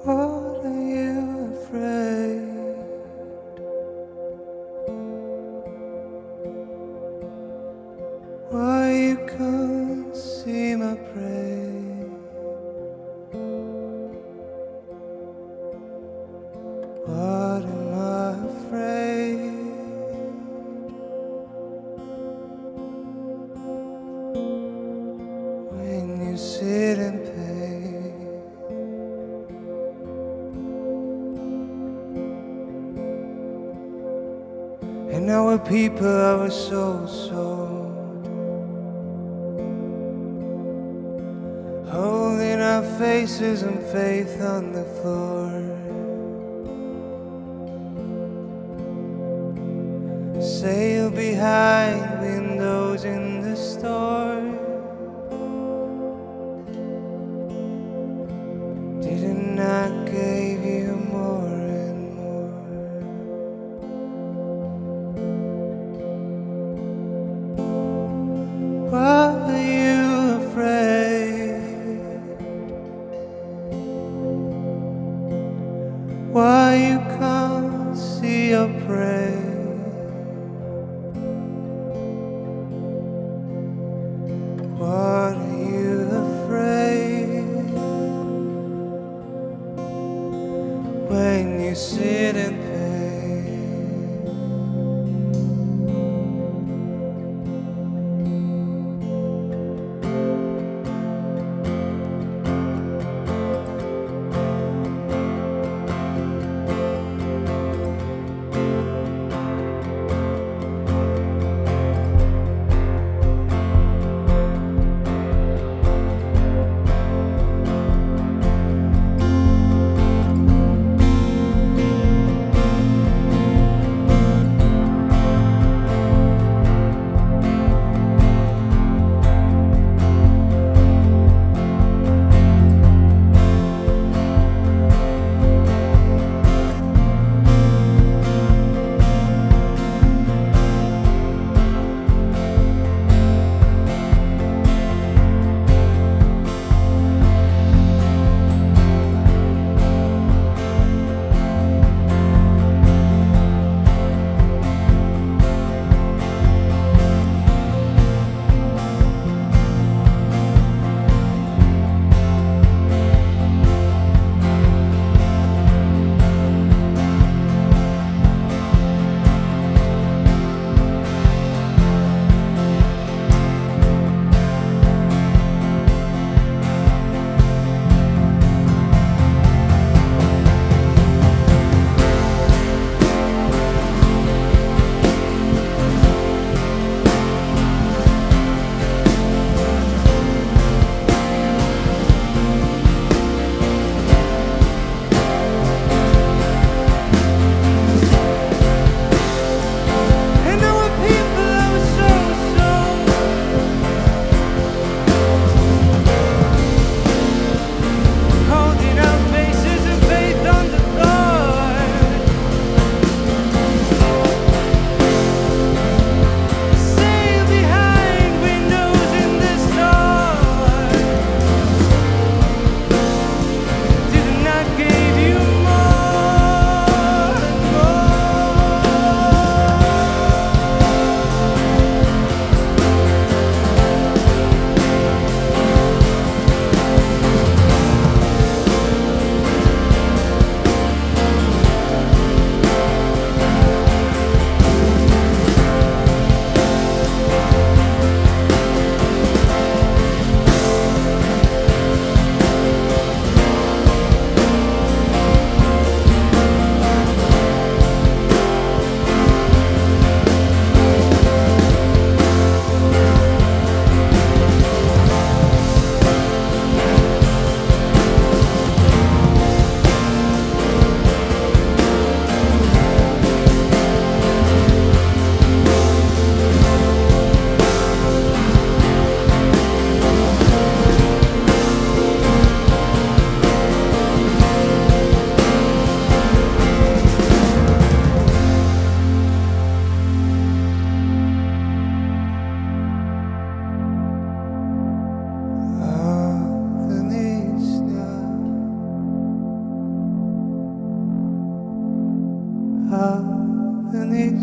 What are you afraid? Why you can't see my praise? What am I afraid? When you sit in pain, and now we're people our souls sold, holding our faces and faith on the floor. Sail behind windows in the store. Didn't I give you more and more? What are you afraid? Why you can't see your prey? What are you afraid? When you sit in pain,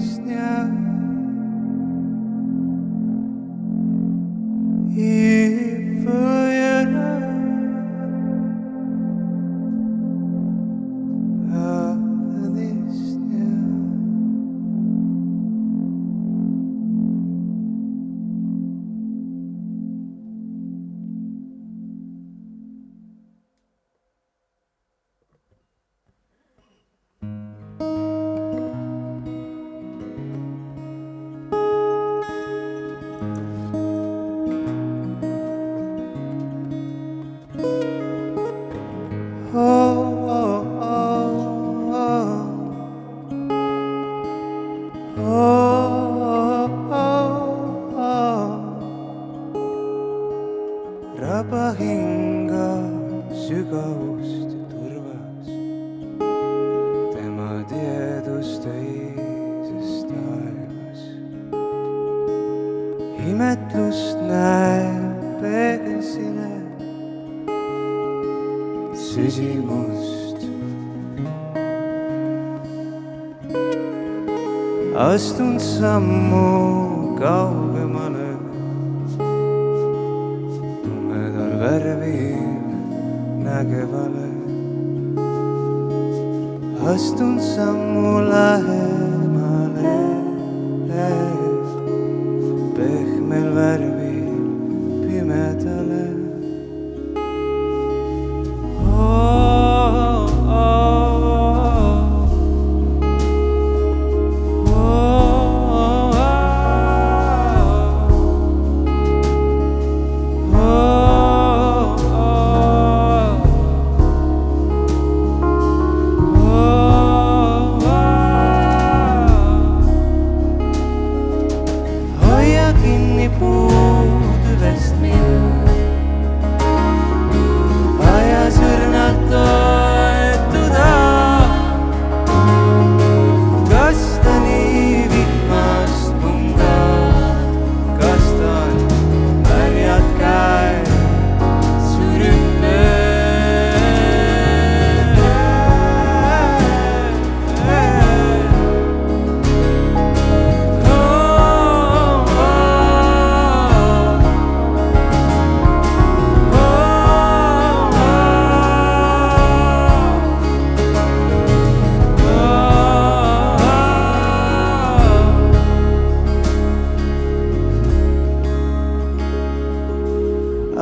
listnia i följerna av listnia. Raba hinga sügavust ja turvas tema tiedust öises taevas. Imetlust näeb peegelsile süsimust. Astun sammu kaugemale tumedal värvil nägevale. Astun sammu lähemale pehmel värvil pimedale.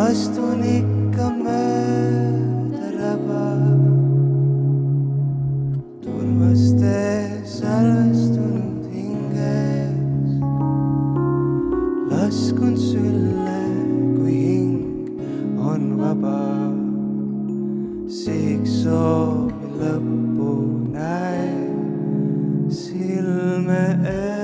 Astun ikka mööda raba, turvaste salvestunud hinges. Laskun sülle, kui hing on vaba, sihiks soovi lõppu näeb silme ees.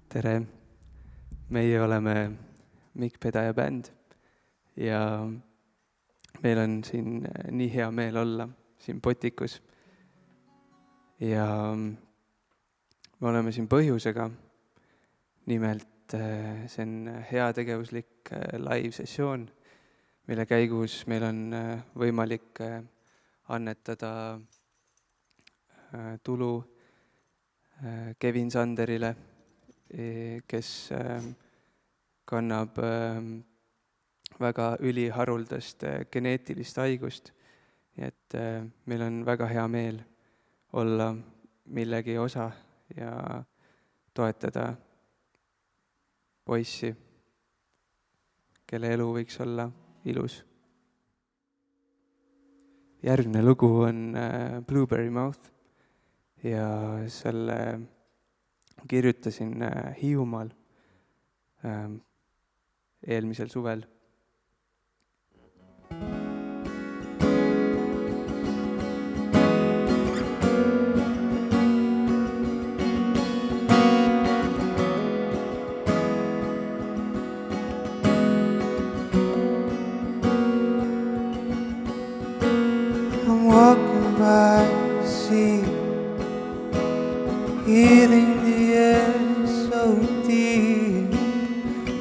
Tere, meie oleme Mikk Pedaja bänd ja meil on siin nii hea meel olla siin Potikus. Ja me oleme siin põhjusega, nimelt see on heategevuslik live-sessioon, mille käigus meil on võimalik annetada tulu Kevin Sanderile, kes kannab väga üliharuldast geneetilist haigust. Nii et meil on väga hea meel olla millegi osa ja toetada poissi, kelle elu võiks olla ilus. Järgmine lugu on Blueberry Mouth ja selle kirjutasin Hiiumaal eelmisel suvel. by the sea, healing the air so deep,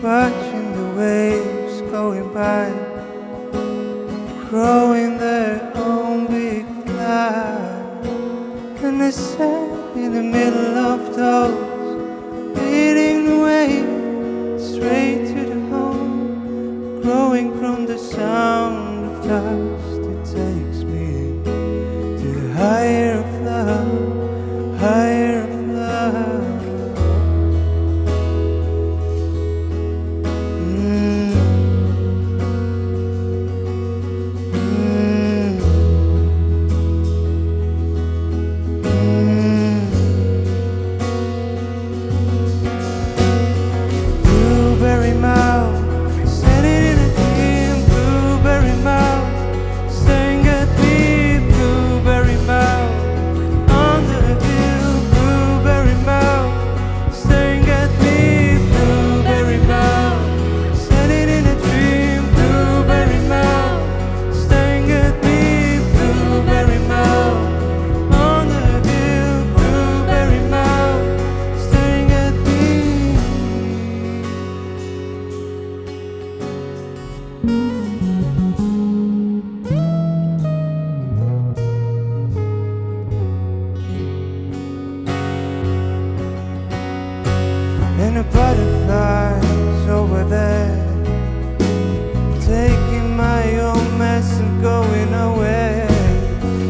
watching the waves going by, growing their own big flag, and the sand in the middle of those, leading the way straight to the home, growing from the sound of dust. It takes me to the higher of love, higher of love. Blueberry mouth, standing in a dream. Blueberry mouth, staring at me. Blueberry mouth, on the hill. Blueberry mouth, staring at me. Blueberry mouth, standing in a dream. Blueberry mouth, staring at me. Blueberry mouth, on the hill. Blueberry mouth, staring at me. And the butterflies over there, taking my own mess and going away.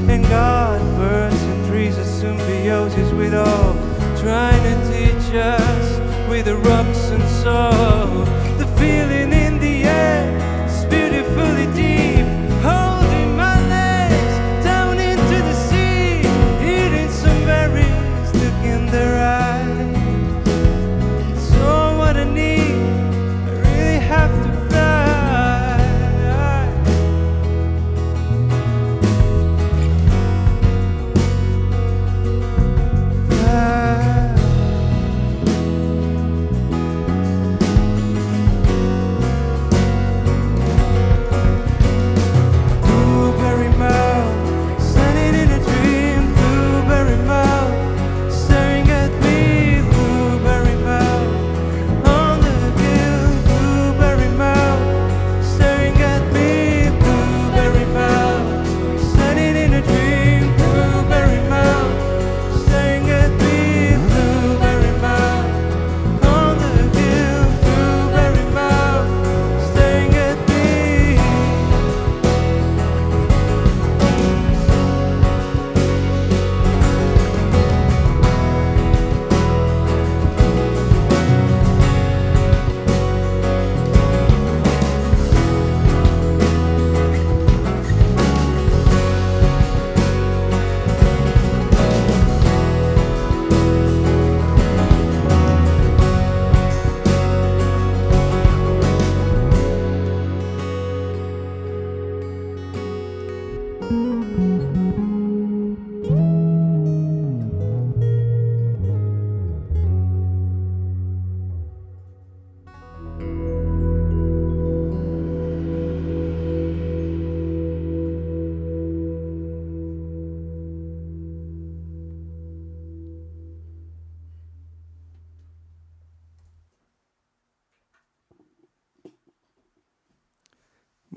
And God, birds and trees, a symbiosis with all, trying to teach us with the rocks and soul. The feeling in the air is beautifully deep, holding my legs down into the sea, eating some berries, look in their eyes. It's all what I need, I really have to fly. Fly. Blueberry mouth, standing in a dream. Blueberry mouth, staring at me. Blueberry mouth, on the hill. Blueberry mouth, staring at me. Blueberry mouth, standing in a dream. Blueberry mouth, staring at me. Blueberry mouth, on the hill. Blueberry mouth, staring at me.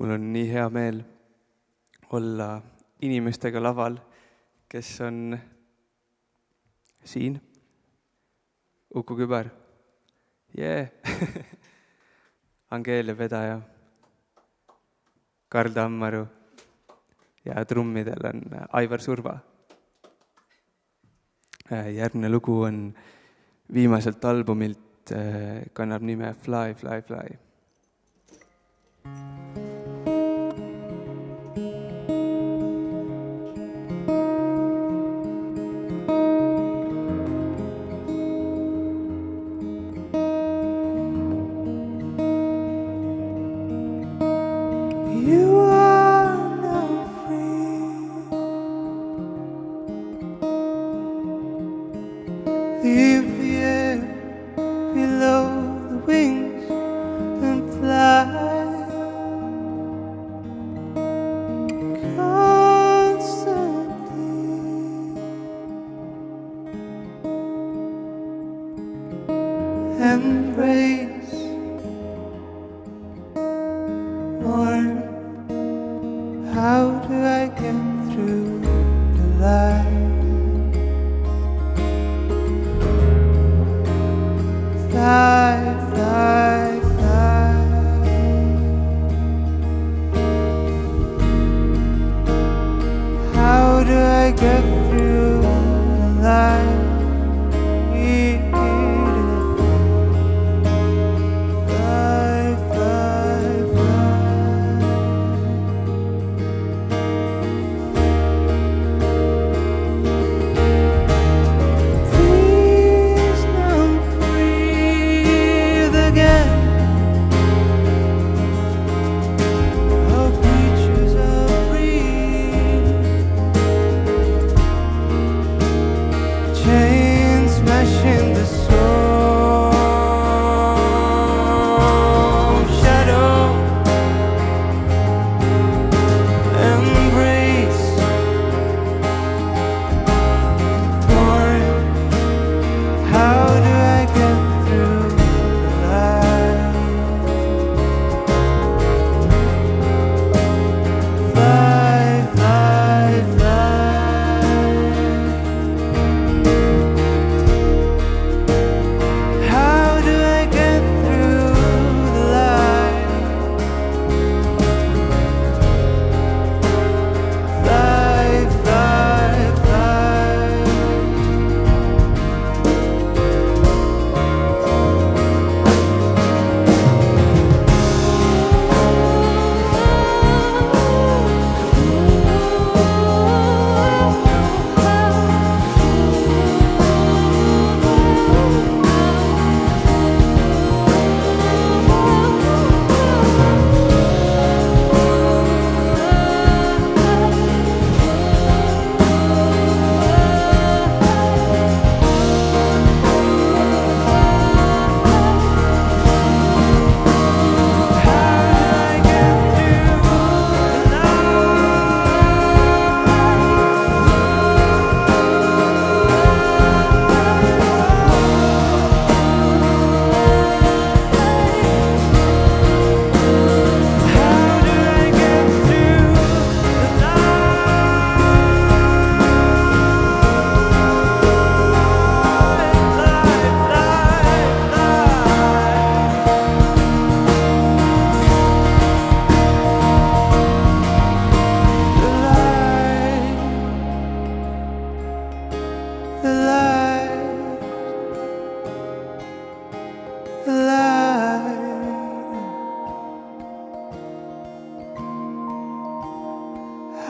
mul on nii hea meel olla inimestega laval, kes on siin. Uku Kübar, Angeelia Vedaja, Karl Tammaru ja trummidel on Aivar Surva. Järgmine lugu on viimaselt albumilt, kannab nime Fly, Fly, Fly. You are now free. Leave the air below the wings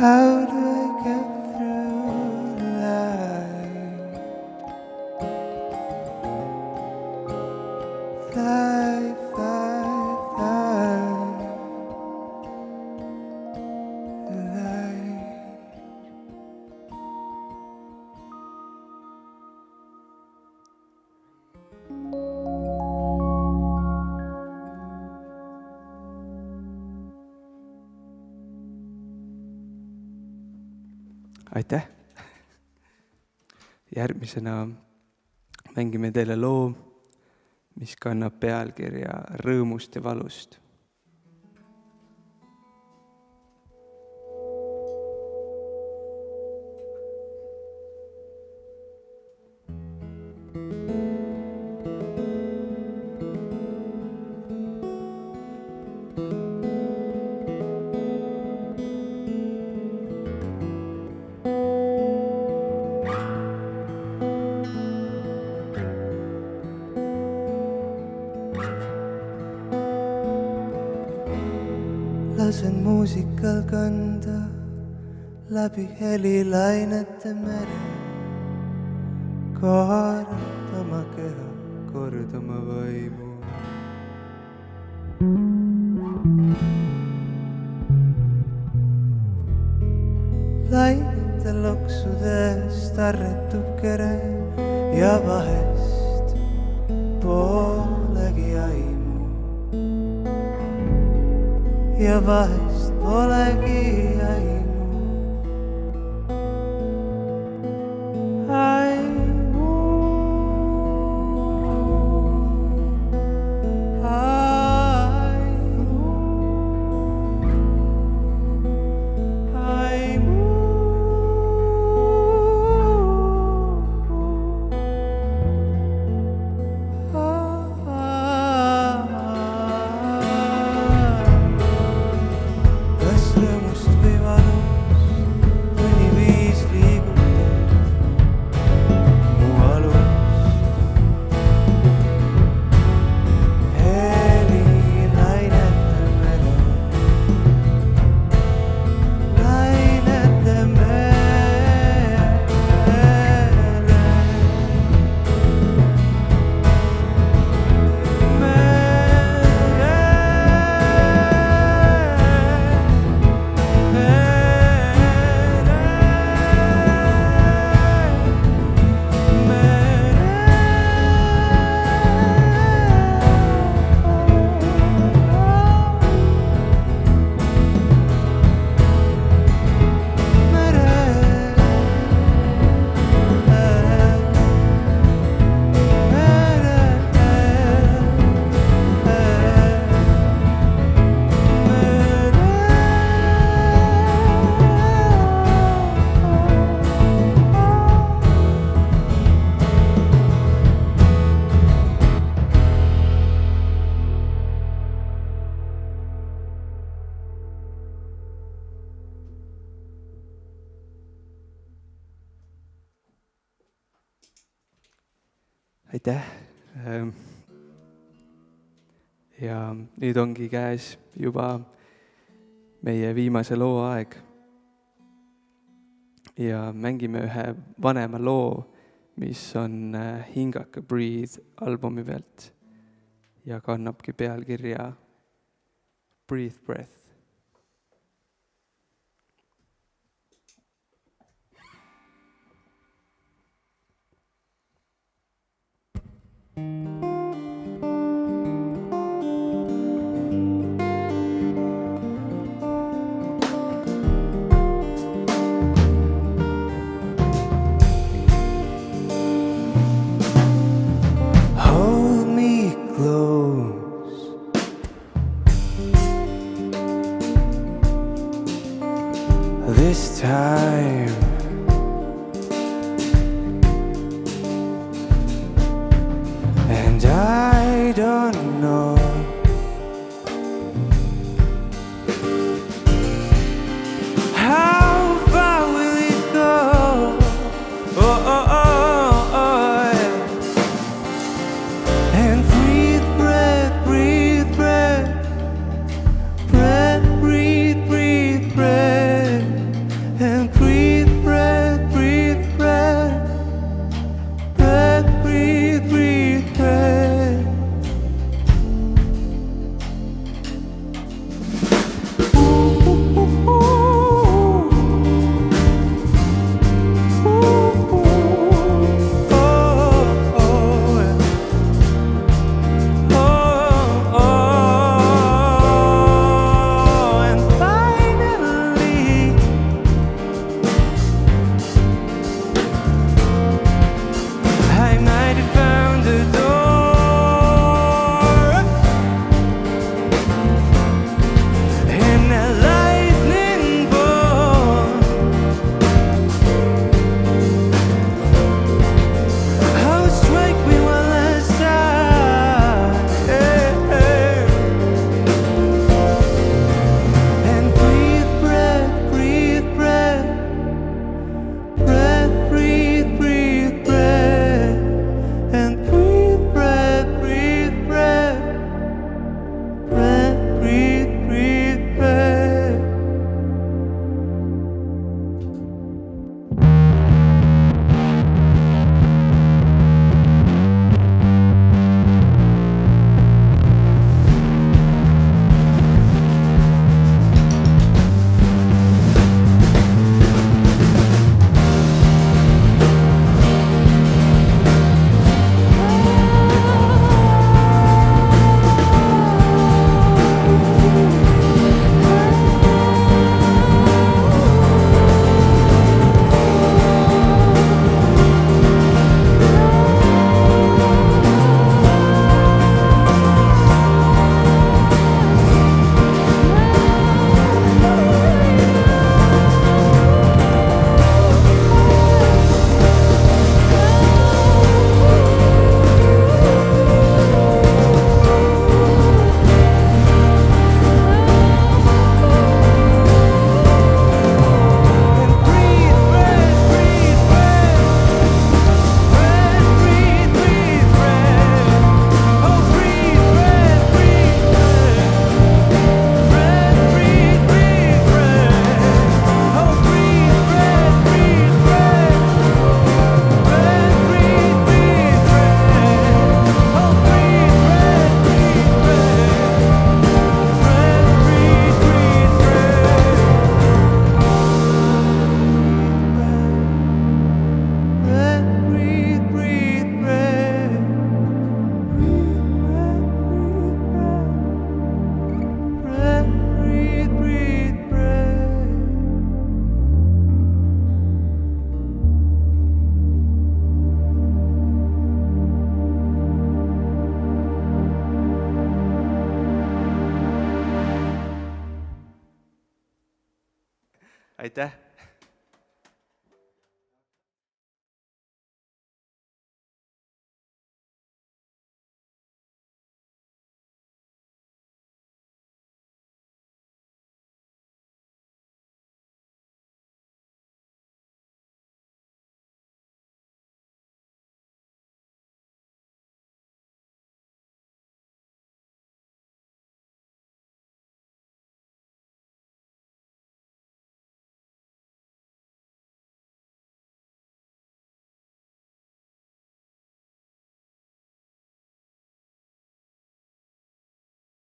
How do I get through the light? Fly, fly, fly the light. aitäh! Järgmisena mängime teile loo, mis kannab pealkirja Rõõmust ja valust. Lasen muusikal kanda läbi helilainete mere, kaardama keha, kordama vaimu. Lainete loksudest arretub kere ja vahest polegi aimu. Ja vahest polegi aimu. Aimu. Aimu. Aimu. Kas rõõmust või valust mõni viis liigutab mu alust? Helilainete mere, lainete mere. Aitäh! Ja nüüd ongi käes juba meie viimase loo aeg. Ja mängime ühe vanema loo, mis on Hingake Breathe albumi pealt ja kannabki pealkirja Breathe Breath. Hold me close, this time. And I don't know how far will it go. Oh, oh, oh, oh. And breathe, breath, breathe, breath, breath, breathe, breathe, breath. aitäh!